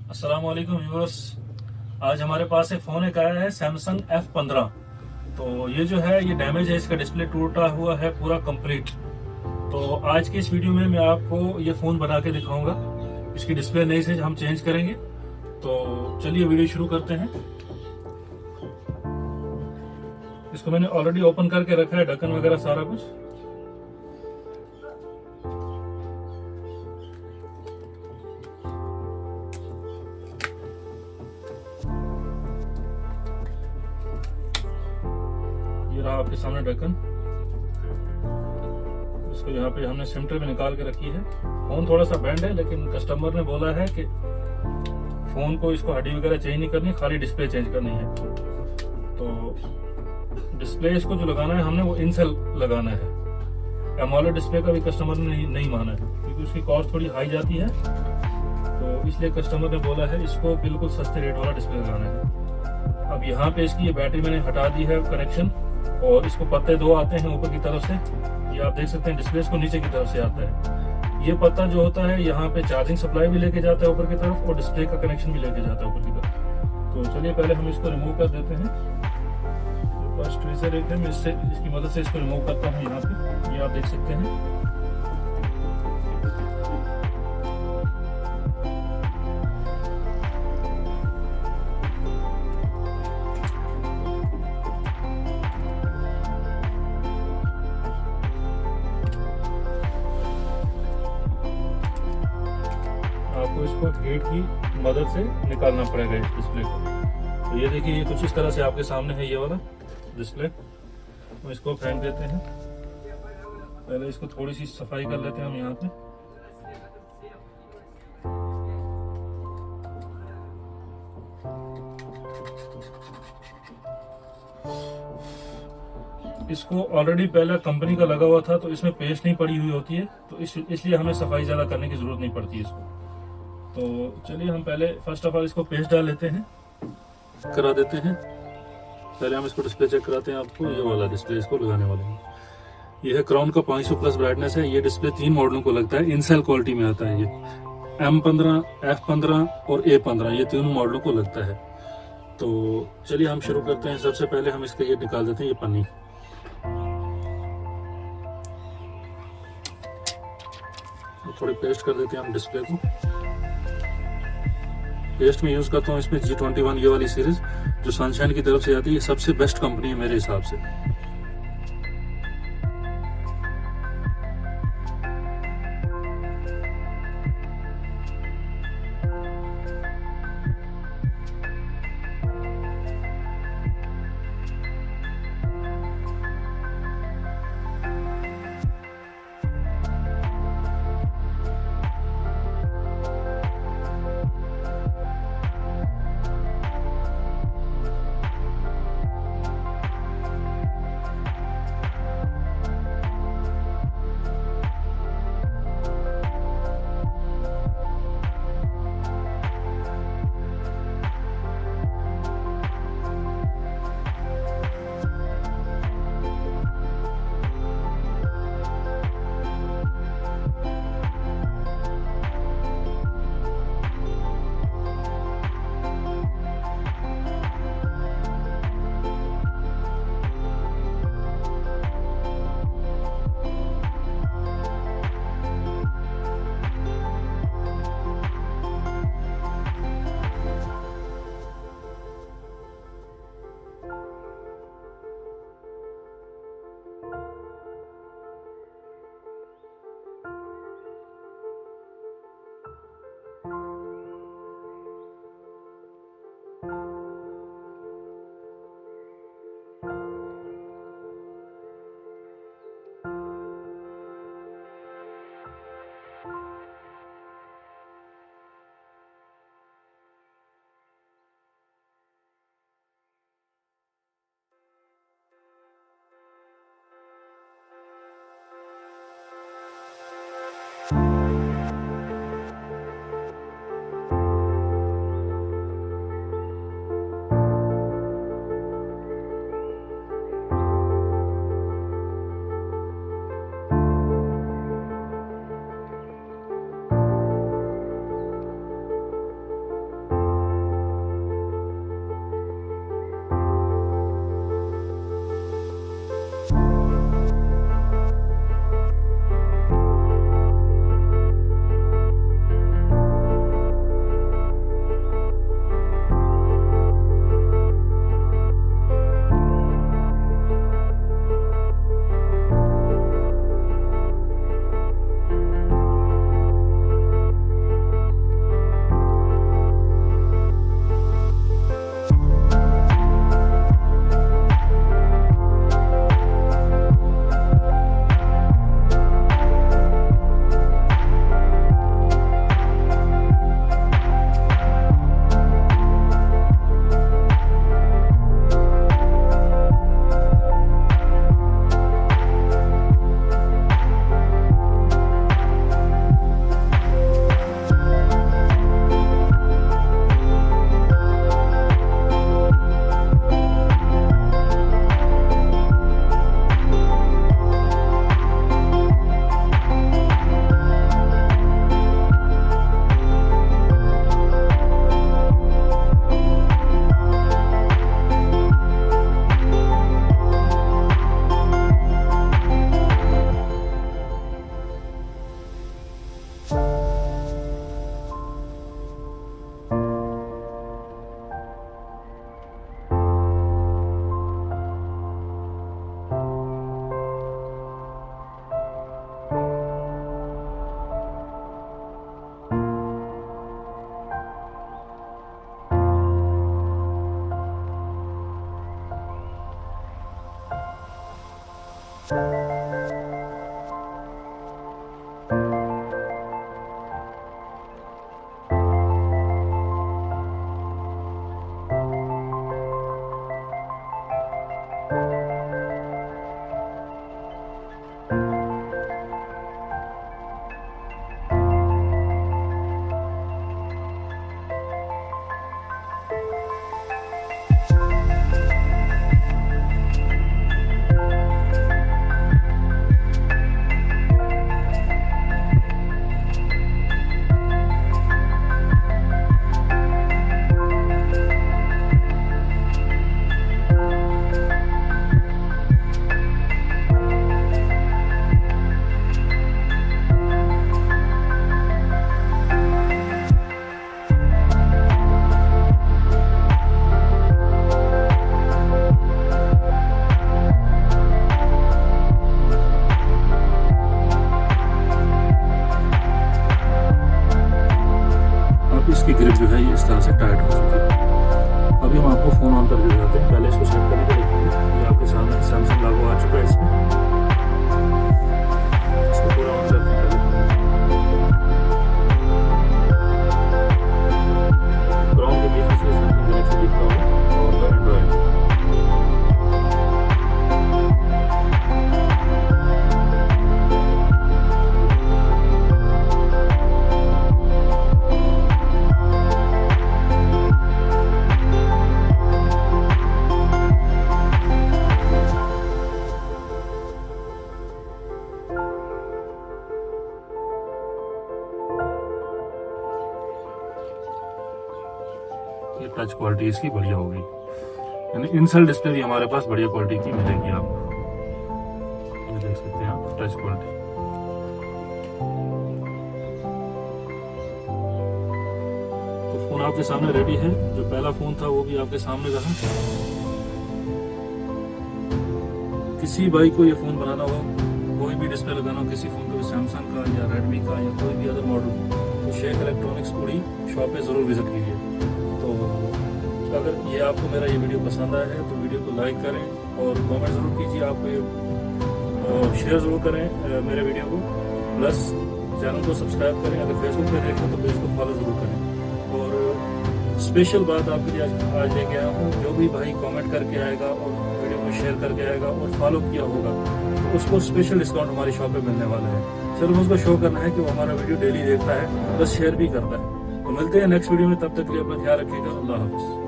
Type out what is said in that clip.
अस्सलाम वालेकुम व्यूअर्स। आज हमारे पास एक फ़ोन एक आया है सैमसंग F15। तो ये जो है ये डैमेज है, इसका डिस्प्ले टूटा हुआ है पूरा कंप्लीट। तो आज की इस वीडियो में मैं आपको ये फ़ोन बना के दिखाऊंगा। इसकी डिस्प्ले नई से हम चेंज करेंगे। तो चलिए वीडियो शुरू करते हैं। इसको मैंने ऑलरेडी ओपन करके रखा है, ढक्कन वगैरह सारा कुछ। ये रहा आपके सामने ढक्कन। इसको यहाँ पे हमने सिम ट्रे में निकाल के रखी है। फोन थोड़ा सा बैंड है, लेकिन कस्टमर ने बोला है कि फोन को इसको हड्डी वगैरह चेंज नहीं करनी, खाली डिस्प्ले चेंज करनी है। तो डिस्प्ले इसको जो लगाना है हमने वो इनसेल लगाना है। एमोलेड डिस्प्ले का भी कस्टमर ने नहीं माना है, क्योंकि उसकी कॉस्ट थोड़ी हाई जाती है। तो इसलिए कस्टमर ने बोला है इसको बिल्कुल सस्ते रेट वाला डिस्प्ले लगाना है। अब यहाँ पे इसकी ये बैटरी मैंने हटा दी है कनेक्शन, और इसको पत्ते दो आते हैं ऊपर की तरफ से। ये आप देख सकते हैं, डिस्प्ले को नीचे की तरफ से आता है। ये पत्ता जो होता है यहाँ पे चार्जिंग सप्लाई भी लेके जाता है ऊपर की तरफ, और डिस्प्ले का कनेक्शन भी लेके जाता है ऊपर की तरफ। तो चलिए पहले हम इसको रिमूव कर देते हैं। फर्स्ट ट्रेसर एक है, मैं इसकी मदद से इसको रिमूव करता हूँ। यहाँ पे ये आप देख सकते हैं। आपको इसको हीट की मदद से निकालना पड़ेगा इस डिस्प्ले को। तो ये देखिए, ये कुछ इस तरह से आपके सामने है ये वाला डिस्प्ले। हम इसको फेंक देते हैं। पहले इसको थोड़ी सी सफाई कर लेते हैं हम यहाँ पे। इसको ऑलरेडी पहले कंपनी का लगा हुआ था, तो इसमें पेस्ट नहीं पड़ी हुई होती है, तो इसलिए हमें सफाई ज़्यादा करने की ज़रूरत नहीं पड़ती है इसको। तो चलिए हम पहले फर्स्ट ऑफ ऑल इसको पेस्ट डाल लेते हैं, करा देते हैं। पहले हम इसको डिस्प्ले चेक कराते हैं आपको। ये वाला डिस्प्ले इसको लगाने वाले हैं। ये है क्राउन का 500 प्लस ब्राइटनेस है। ये डिस्प्ले 3 मॉडलों को लगता है, इनसेल क्वालिटी में आता है। ये M15, F15 और A15, ये तीनों मॉडलों को लगता है। तो चलिए हम शुरू करते हैं। सबसे पहले हम इसका ये निकाल देते हैं, ये पन्नी। थोड़ी पेस्ट कर देते हैं हम डिस्प्ले को। पेस्ट में यूज करता हूँ इसमें G21 ये वाली सीरीज, जो सनशाइन की तरफ से आती है। ये सबसे बेस्ट कंपनी है मेरे हिसाब से। इसकी ग्रिप जो है ये इस तरह से टाइट हो चुकी है। अभी हम आपको फोन ऑन करके दिखाते हैं। पहले इसको सेट करने के लिए ये आपके सामने सैमसंग लागू आ चुका है इसमें। इसको पूरा ऑन करते हैं। क्रोम के बीच से सैमसंग गैलेक्सी दिख रहा होगा और एंड्रॉइड। ये टच क्वालिटी इसकी बढ़िया होगी, यानी इनसेल डिस्प्ले भी हमारे पास बढ़िया क्वालिटी की मिलेगी आपको। ये देख सकते हैं आप टच क्वालिटी। तो फोन आपके सामने रेडी है। जो पहला फोन था वो भी आपके सामने रहा। किसी भाई को ये फोन बनाना हो, कोई भी डिस्प्ले लगाना हो किसी फोन को, सैमसंग का या रेडमी का या कोई भी अदर मॉडल, तो शेख इलेक्ट्रॉनिक्स पूरी शॉप पे जरूर विजिट कीजिए। तो अगर ये आपको मेरा ये वीडियो पसंद आया है तो वीडियो को लाइक करें और कमेंट ज़रूर कीजिए आप ये, और शेयर ज़रूर करें मेरे वीडियो को। प्लस चैनल को सब्सक्राइब करें। अगर फेसबुक पे देखें तो पेज को फॉलो ज़रूर करें। और स्पेशल बात आपके लिए आज लेके आया हूँ, जो भी भाई कमेंट करके आएगा और वीडियो को शेयर करके आएगा और फॉलो किया होगा तो उसको स्पेशल डिस्काउंट हमारी शॉप पे मिलने वाला है। सिर्फ उसको शो करना है कि वो हमारा वीडियो डेली देखता है, बस शेयर भी करता है। तो मिलते हैं नेक्स्ट वीडियो में, तब तक के लिए अपना ख्याल रखिएगा। अल्लाह हाफ़िज़।